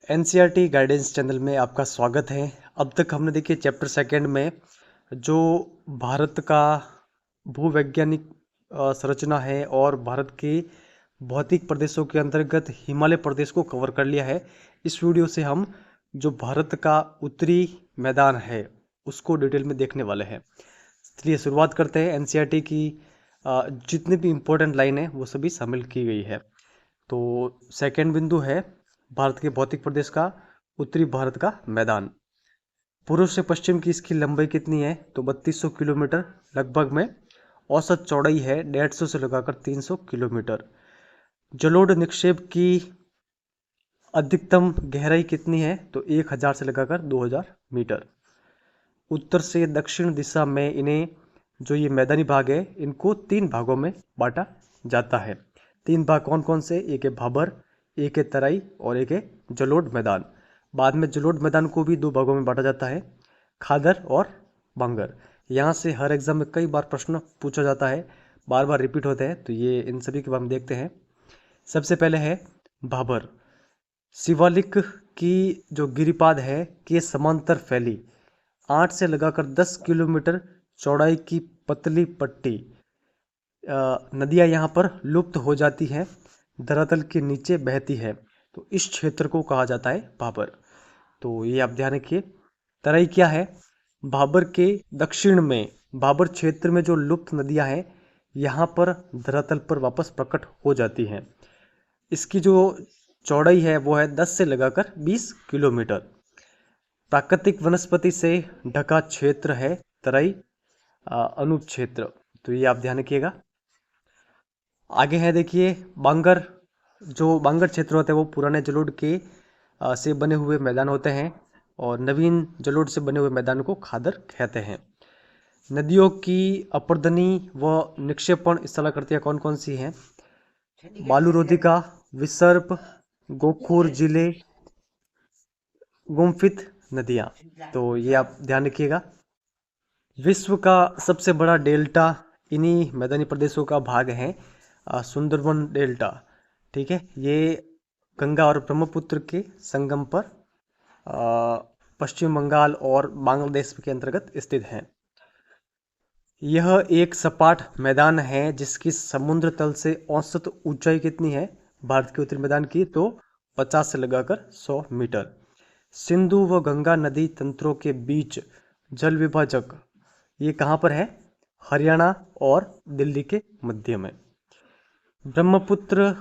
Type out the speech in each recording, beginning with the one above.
NCERT guidance channel में आपका स्वागत है। अब तक हमने देखिए चैप्टर सेकंड में जो भारत का भूवैज्ञानिक संरचना है और भारत के भौतिक प्रदेशों के अंतर्गत हिमालय प्रदेश को कवर कर लिया है। इस वीडियो से हम जो भारत का उत्तरी मैदान है उसको डिटेल में देखने वाले हैं। चलिए शुरुआत करते हैं। एनसीईआरटी की जितने भी इम्पोर्टेंट लाइन है वो सभी शामिल की गई है। तो सेकंड बिंदु है भारत के भौतिक प्रदेश का उत्तरी भारत का मैदान। पूर्व से पश्चिम की इसकी लंबाई कितनी है तो 3200 किलोमीटर लगभग में। औसत चौड़ाई है 150 से लगाकर 300 किलोमीटर। जलोढ़ निक्षेप की अधिकतम गहराई कितनी है तो 1000 से लगाकर 2000 मीटर। उत्तर से दक्षिण दिशा में इन्हें जो ये मैदानी भाग है इनको 3 भागों में बांटा जाता है। 3 भाग कौन कौन से? एक है भाबर, एक है तराई और एक है जलोढ़ मैदान। बाद में जलोढ़ मैदान को भी 2 भागों में बांटा जाता है, खादर और बांगर। यहाँ से हर एग्जाम में कई बार प्रश्न पूछा जाता है, बार बार रिपीट होते हैं, तो ये इन सभी के बारे में देखते हैं। सबसे पहले है भाबर। शिवालिक की जो गिरिपाद है के समांतर फैली 8 से लगाकर 10 किलोमीटर चौड़ाई की पतली पट्टी नदियाँ यहाँ पर लुप्त हो जाती हैं, धरातल के नीचे बहती है, तो इस क्षेत्र को कहा जाता है भाबर। तो ये आप ध्यान रखिए। तराई क्या है? भाबर के दक्षिण में भाबर क्षेत्र में जो लुप्त नदियाँ हैं यहाँ पर धरातल पर वापस प्रकट हो जाती हैं। इसकी जो चौड़ाई है वो है 10 से लगाकर 20 किलोमीटर। प्राकृतिक वनस्पति से ढका क्षेत्र है तराई अनुक्षेत्र, तो ये आप ध्यान रखिएगा। आगे है देखिए बांगर। जो बांगर क्षेत्र होते हैं वो पुराने जलोढ़ के से बने हुए मैदान होते हैं और नवीन जलोढ़ से बने हुए मैदान को खादर कहते हैं। नदियों की अपर्दनी व निक्षेपण स्थलाकृतियाँ कौन कौन सी हैं? बालूरोधिका, विसर्प, गोखूर जिले, गुम्फित नदियाँ, तो ये आप ध्यान रखिएगा। विश्व का सबसे बड़ा डेल्टा इन्हीं मैदानी प्रदेशों का भाग है, सुंदरबन डेल्टा। ठीक है, ये गंगा और ब्रह्मपुत्र के संगम पर पश्चिम बंगाल और बांग्लादेश के अंतर्गत स्थित है। यह एक सपाट मैदान है जिसकी समुद्र तल से औसत ऊंचाई कितनी है भारत के उत्तरी मैदान की तो 50 से लगाकर 100 मीटर। सिंधु व गंगा नदी तंत्रों के बीच जल विभाजक ये कहाँ पर है? हरियाणा और दिल्ली के मध्य में। ब्रह्मपुत्र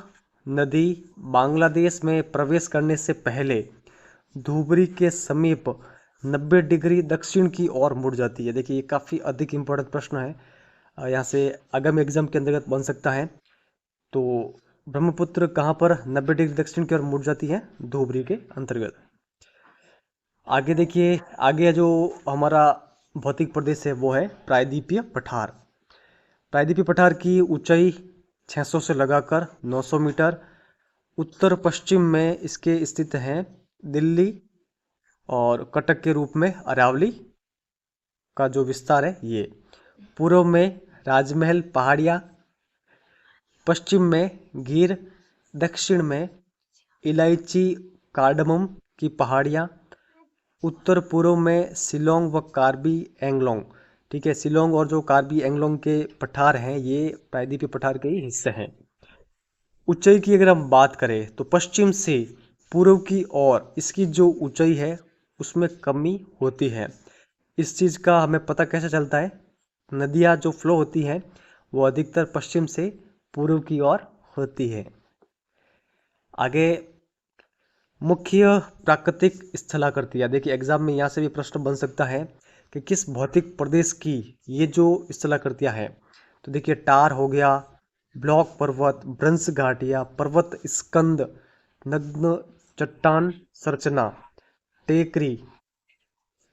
नदी बांग्लादेश में प्रवेश करने से पहले धुबरी के समीप 90 डिग्री दक्षिण की ओर मुड़ जाती है। देखिए ये काफ़ी अधिक इम्पोर्टेंट प्रश्न है, यहाँ से आगामी एग्जाम के अंतर्गत बन सकता है। तो ब्रह्मपुत्र कहाँ पर 90 डिग्री दक्षिण की ओर मुड़ जाती है? धुबरी के अंतर्गत। आगे देखिए, आगे जो हमारा भौतिक प्रदेश है वो है प्रायद्वीपीय पठार। प्रायद्वीपीय पठार की ऊंचाई 600 से लगाकर 900 मीटर। उत्तर पश्चिम में इसके स्थित हैं दिल्ली और कटक के रूप में अरावली का जो विस्तार है ये। पूर्व में राजमहल पहाड़ियाँ, पश्चिम में गिर, दक्षिण में इलायची कार्डमम की पहाड़ियाँ, उत्तर पूर्व में शिलोंग व कार्बी एंगलोंग। ठीक है, शिलोंग और जो कार्बी एंगलोंग के पठार हैं ये प्रायद्वीपीय पठार के ही हिस्से हैं। ऊंचाई की अगर हम बात करें तो पश्चिम से पूर्व की ओर इसकी जो ऊंचाई है उसमें कमी होती है। इस चीज़ का हमें पता कैसे चलता है? नदियाँ जो फ्लो होती हैं वो अधिकतर पश्चिम से पूर्व की ओर होती है। आगे मुख्य प्राकृतिक स्थलाकृतियाँ। देखिए एग्जाम में यहाँ से भी प्रश्न बन सकता है कि किस भौतिक प्रदेश की ये जो स्थलाकृतियाँ हैं। तो देखिए टार हो गया, ब्लॉक पर्वत, ब्रंश घाटियाँ, पर्वत स्कंद, नग्न चट्टान संरचना, टेकरी,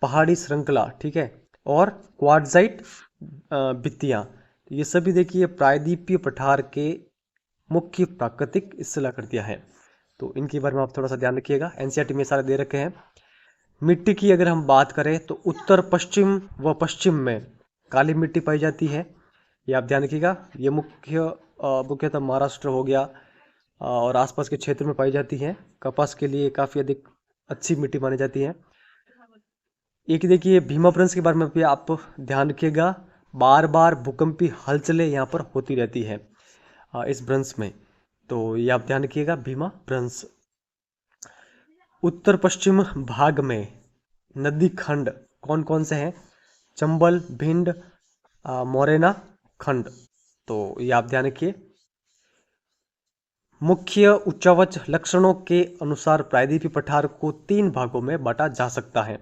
पहाड़ी श्रृंखला, ठीक है, और क्वार्टजाइट भित्तियाँ। ये सभी देखिए प्रायद्वीपीय पठार के मुख्य प्राकृतिक स्थलाकृतियाँ हैं, तो इनके बारे में आप थोड़ा सा ध्यान रखिएगा। एनसीईआरटी में सारे दे रखे हैं। मिट्टी की अगर हम बात करें तो उत्तर पश्चिम व पश्चिम में काली मिट्टी पाई जाती है, ये आप ध्यान रखिएगा। ये मुख्यतः महाराष्ट्र हो गया और आसपास के क्षेत्र में पाई जाती हैं। कपास के लिए काफ़ी अधिक अच्छी मिट्टी मानी जाती है। एक देखिए भीमा प्रिंस के बारे में भी आप ध्यान रखिएगा, बार बार भूकंपी हलचलें यहाँ पर होती रहती है इस भ्रंश में, तो ये आप ध्यान रखिएगा भीमा भ्रंश। उत्तर पश्चिम भाग में नदी खंड कौन कौन से हैं? चंबल, भिंड, मोरेना खंड, तो ये आप ध्यान रखिए। मुख्य उच्चावच लक्षणों के अनुसार प्रायद्वीपीय पठार को 3 भागों में बांटा जा सकता है: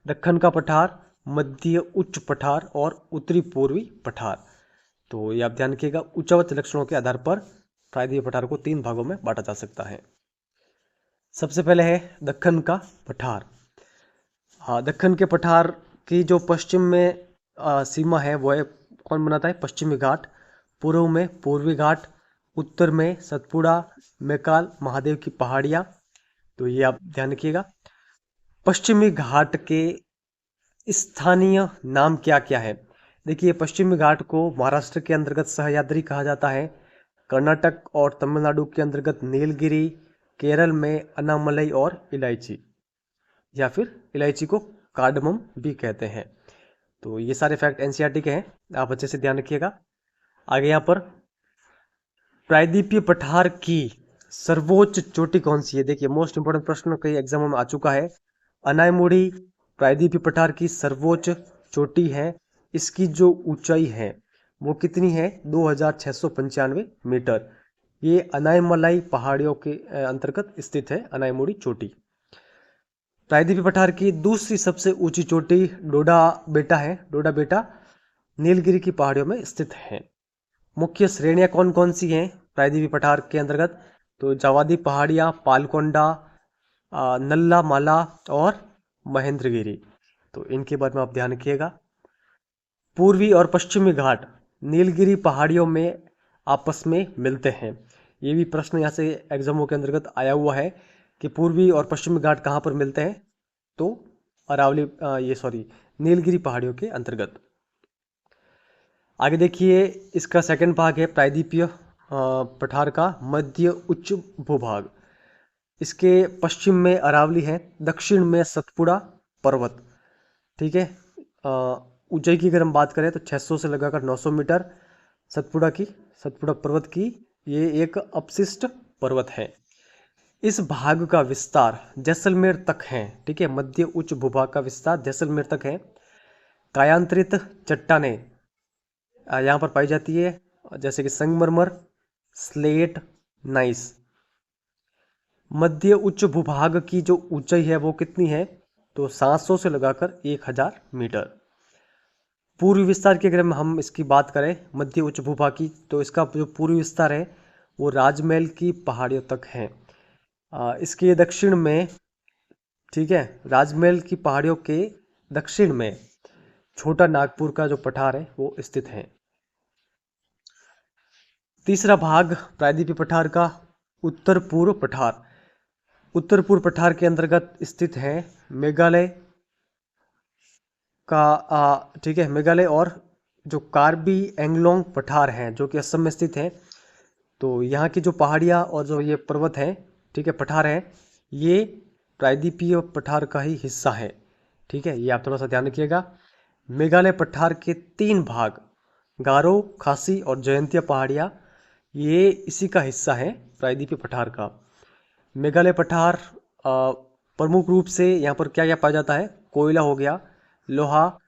दक्कन का पठार, मध्य उच्च पठार और उत्तरी पूर्वी पठार। तो ये आप ध्यान रखिएगा, उच्चावच लक्षणों के आधार पर प्रायद्वीपीय पठार को 3 भागों में बांटा जा सकता है। सबसे पहले है दक्कन का पठार। हाँ, दक्कन के पठार की जो पश्चिम में सीमा है वो है, कौन बनाता है? पश्चिमी घाट, पूर्व में पूर्वी घाट, उत्तर में सतपुड़ा, मैकाल, महादेव की पहाड़ियाँ, तो ये आप ध्यान रखिएगा। पश्चिमी घाट के स्थानीय नाम क्या क्या है? देखिए, पश्चिमी घाट को महाराष्ट्र के अंतर्गत सह्याद्री कहा जाता है, कर्नाटक और तमिलनाडु के अंतर्गत नीलगिरी, केरल में अन्नामलई और इलायची, या फिर इलायची को कार्डमम भी कहते हैं। तो ये सारे फैक्ट एनसीईआरटी के हैं, आप अच्छे से ध्यान रखिएगा। आगे यहाँ पर प्रायद्वीपीय पठार की सर्वोच्च चोटी कौन सी है? देखिए, मोस्ट इंपोर्टेंट प्रश्न कई एग्जामों में आ चुका है। अनायमुड़ी प्रायद्वीपीय पठार की सर्वोच्च चोटी है। इसकी जो ऊंचाई है वो कितनी है? 2695 मीटर। ये अनायमलाई पहाड़ियों के अंतर्गत स्थित है अनायमुड़ी चोटी। प्रायद्वीपीय पठार की दूसरी सबसे ऊंची चोटी डोडा बेटा है। डोडा बेटा नीलगिरी की पहाड़ियों में स्थित है। मुख्य श्रेणियां कौन कौन सी हैं प्रायद्वीपीय पठार के अंतर्गत? तो जावादी पहाड़ियाँ, पालकोंडा, नल्ला माला और महेंद्रगिरी, तो इनके बारे में आप ध्यान रखिएगा। पूर्वी और पश्चिमी घाट नीलगिरी पहाड़ियों में आपस में मिलते हैं। ये भी प्रश्न यहाँ से एग्जामों के अंतर्गत आया हुआ है कि पूर्वी और पश्चिमी घाट कहाँ पर मिलते हैं? तो अरावली नीलगिरी पहाड़ियों के अंतर्गत। आगे देखिए, इसका सेकंड भाग है प्रायद्वीपीय पठार का मध्य उच्च भूभाग। इसके पश्चिम में अरावली है, दक्षिण में सतपुड़ा पर्वत। ठीक है, ऊंचाई की अगर हम बात करें तो 600 से लगाकर 900 मीटर सतपुड़ा पर्वत की ये एक अपशिष्ट पर्वत है। इस भाग का विस्तार जैसलमेर तक है। ठीक है, मध्य उच्च भूभाग का विस्तार जैसलमेर तक है। कायांतरित चट्टानें यहाँ पर पाई जाती है, जैसे कि संगमरमर, स्लेट, नाइस। मध्य उच्च भूभाग की जो ऊंचाई है वो कितनी है? तो 700 से लगाकर 1000 मीटर। पूर्वी विस्तार की अगर हम इसकी बात करें मध्य उच्च भूभाग की, तो इसका जो पूर्वी विस्तार है वो राजमहल की पहाड़ियों तक है। इसके दक्षिण में, ठीक है, राजमहल की पहाड़ियों के दक्षिण में छोटा नागपुर का जो पठार है वो स्थित है। तीसरा भाग प्रायद्वीपीय पठार का उत्तर पूर्व पठार। उत्तर पूर्व पठार के अंतर्गत स्थित है मेघालय का, ठीक है, मेघालय और जो कार्बी एंगलोंग पठार हैं जो कि असम में स्थित है। तो यहाँ की जो पहाड़ियाँ और जो ये पर्वत हैं, ठीक है, पठार हैं, ये प्रायद्वीपीय पठार का ही हिस्सा है। ठीक है, ये आप थोड़ा सा ध्यान रखिएगा। मेघालय पठार के 3 भाग, गारो, खासी और जयंतिया पहाड़ियाँ, ये इसी का हिस्सा है प्रायद्वीपीय पठार का। मेघालय पठार प्रमुख रूप से यहाँ पर क्या क्या पाया जाता है? कोयला हो गया, लोहा,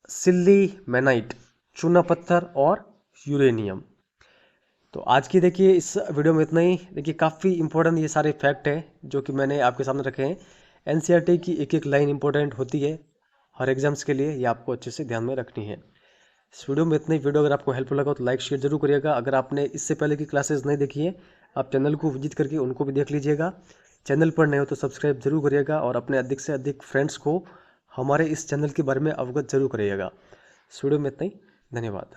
सिल्ली मैनाइट, चूना पत्थर और यूरेनियम। तो आज की देखिए इस वीडियो में इतना ही। देखिए, काफ़ी इंपॉर्टेंट ये सारे फैक्ट हैं जो कि मैंने आपके सामने रखे हैं। एनसीईआरटी की एक एक लाइन इंपॉर्टेंट होती है हर एग्जाम्स के लिए, ये आपको अच्छे से ध्यान में रखनी है। इस वीडियो में इतना ही। वीडियो अगर आपको हेल्पफुल लगा तो लाइक शेयर जरूर करिएगा। अगर आपने इससे पहले की क्लासेस नहीं देखी है, आप चैनल को विजिट करके उनको भी देख लीजिएगा। चैनल पर नए हो तो सब्सक्राइब जरूर करिएगा और अपने अधिक से अधिक फ्रेंड्स को हमारे इस चैनल के बारे में अवगत जरूर करिएगा। इस वीडियो में इतना ही। धन्यवाद।